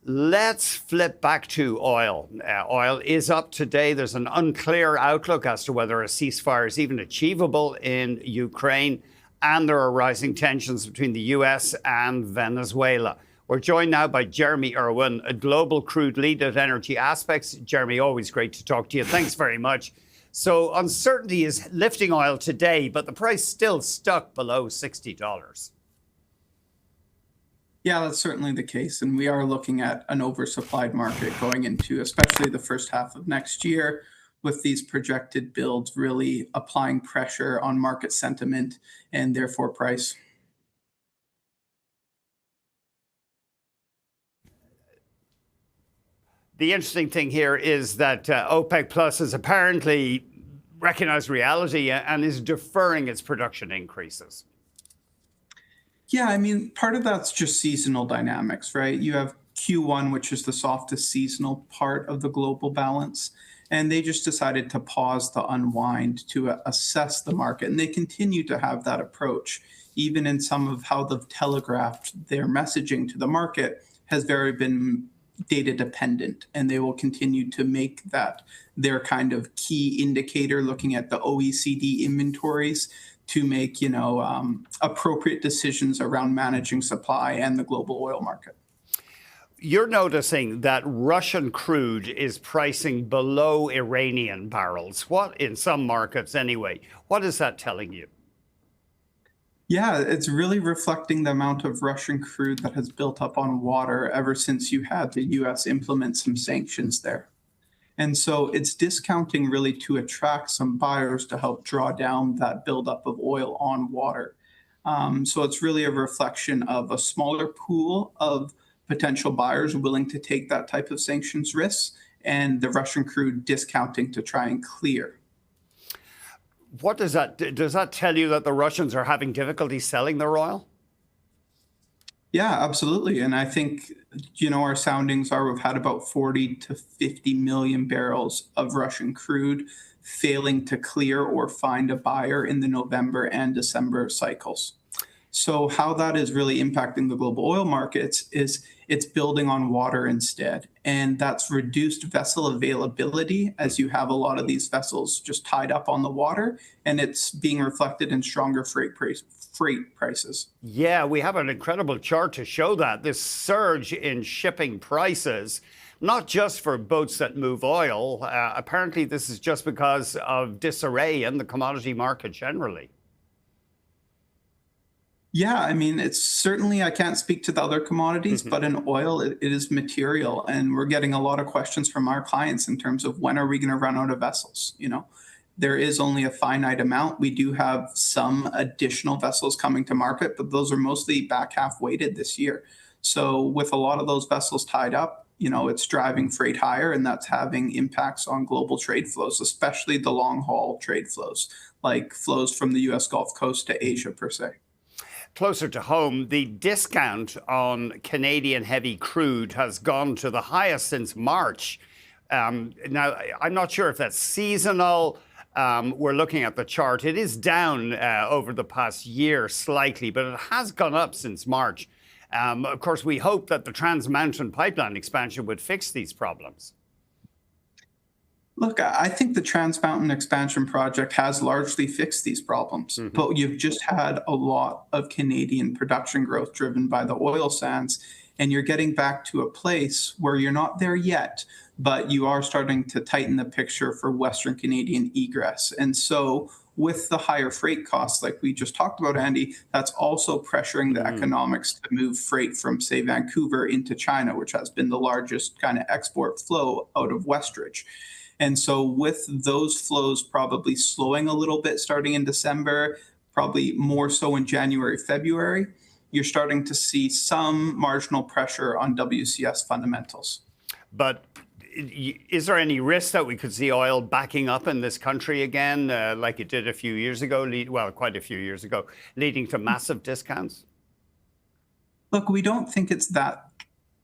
Let's flip back to oil. Oil is up today. There's an unclear outlook as to whether a ceasefire is even achievable in Ukraine. And there are rising tensions between the US and Venezuela. We're joined now by Jeremy Irwin, a global crude lead at Energy Aspects. Jeremy, always great to talk to you. Thanks very much. So uncertainty is lifting oil today, but the price still stuck below $60. Yeah, that's certainly the case. And we are looking at an oversupplied market going into especially the first half of next year, with these projected builds really applying pressure on market sentiment and therefore price. The interesting thing here is that OPEC Plus has apparently recognized reality and is deferring its production increases. Yeah, I mean, part of that's just seasonal dynamics, right? You have Q1, which is the softest seasonal part of the global balance, and they just decided to pause the unwind to assess the market. And they continue to have that approach, even in some of how they've telegraphed their messaging to the market has very been data dependent, and they will continue to make that their kind of key indicator, looking at the OECD inventories to make, appropriate decisions around managing supply and the global oil market. You're noticing that Russian crude is pricing below Iranian barrels. What, in some markets anyway, what is that telling you? Yeah, it's really reflecting the amount of Russian crude that has built up on water ever since you had the US implement some sanctions there. And so it's discounting really to attract some buyers to help draw down that buildup of oil on water. So it's really a reflection of a smaller pool of potential buyers willing to take that type of sanctions risks, and the Russian crude discounting to try and clear. What does that tell you, that the Russians are having difficulty selling their oil? Yeah, absolutely. And I think, our soundings are we've had about 40 to 50 million barrels of Russian crude failing to clear or find a buyer in the November and December cycles. So how that is really impacting the global oil markets is it's building on water instead. And that's reduced vessel availability, as you have a lot of these vessels just tied up on the water, and it's being reflected in stronger freight prices. Yeah, we have an incredible chart to show that. This surge in shipping prices, not just for boats that move oil. Apparently, this is just because of disarray in the commodity market generally. Yeah, I mean, it's certainly, I can't speak to the other commodities, but in oil, it is material. And we're getting a lot of questions from our clients in terms of when are we going to run out of vessels? There is only a finite amount. We do have some additional vessels coming to market, but those are mostly back half weighted this year. So with a lot of those vessels tied up, it's driving freight higher, and that's having impacts on global trade flows, especially the long haul trade flows, like flows from the US Gulf Coast to Asia per se. Closer to home, the discount on Canadian heavy crude has gone to the highest since March. Now, I'm not sure if that's seasonal. We're looking at the chart. It is down over the past year slightly, but it has gone up since March. Of course, we hope that the Trans Mountain pipeline expansion would fix these problems. Look, I think the Trans Mountain expansion project has largely fixed these problems, but you've just had a lot of Canadian production growth driven by the oil sands, and you're getting back to a place where you're not there yet, but you are starting to tighten the picture for Western Canadian egress. And so with the higher freight costs, like we just talked about, Andy, that's also pressuring the economics to move freight from, say, Vancouver into China, which has been the largest kind of export flow out of Westridge. And so with those flows probably slowing a little bit starting in December, probably more so in January, February, you're starting to see some marginal pressure on WCS fundamentals. But is there any risk that we could see oil backing up in this country again, like it did a few years ago, quite a few years ago, leading to massive discounts? Look, we don't think it's that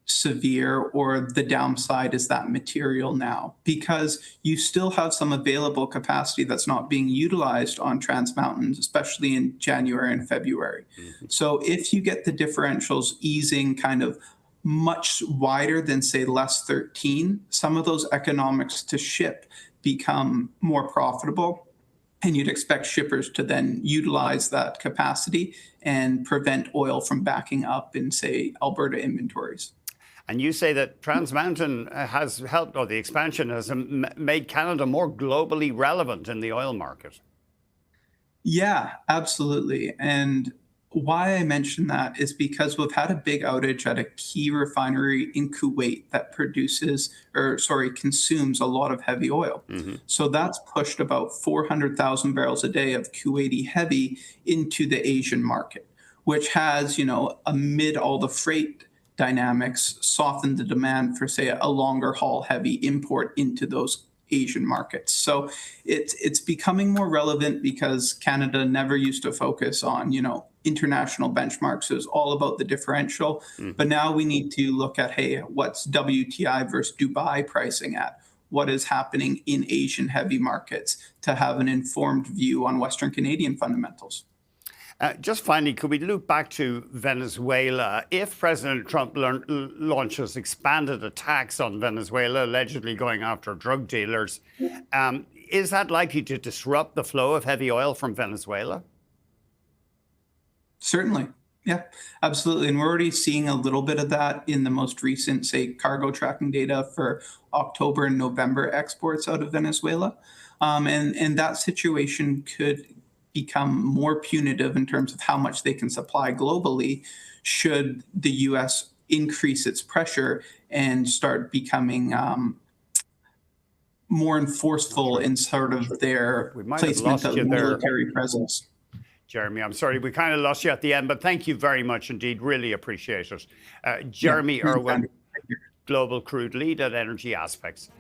severe, or the downside is that material now, because you still have some available capacity that's not being utilized on Trans Mountain, especially in January and February. So if you get the differentials easing kind of much wider than, say, less 13, some of those economics to ship become more profitable. And you'd expect shippers to then utilize that capacity and prevent oil from backing up in, say, Alberta inventories. And you say that Trans Mountain has helped, or the expansion has made Canada more globally relevant in the oil market. Yeah, absolutely. And why I mention that is because we've had a big outage at a key refinery in Kuwait that consumes a lot of heavy oil. So that's pushed about 400,000 barrels a day of Kuwaiti heavy into the Asian market, which has, amid all the freight dynamics, softened the demand for, say, a longer haul heavy import into those Asian markets. So it's becoming more relevant because Canada never used to focus on, international benchmarks. It was all about the differential. But now we need to look at, hey, what's WTI versus Dubai pricing at? What is happening in Asian heavy markets to have an informed view on Western Canadian fundamentals. Just finally, could we loop back to Venezuela? If President Trump launches expanded attacks on Venezuela, allegedly going after drug dealers, is that likely to disrupt the flow of heavy oil from Venezuela? Certainly. Yeah, absolutely. And we're already seeing a little bit of that in the most recent, say, cargo tracking data for October and November exports out of Venezuela. And that situation could become more punitive in terms of how much they can supply globally should the U.S. increase its pressure and start becoming more enforceful in sort of their placement of military presence. Jeremy, I'm sorry, we kind of lost you at the end, but thank you very much indeed. Really appreciate it. Jeremy Irwin, Global Crude Lead at Energy Aspects.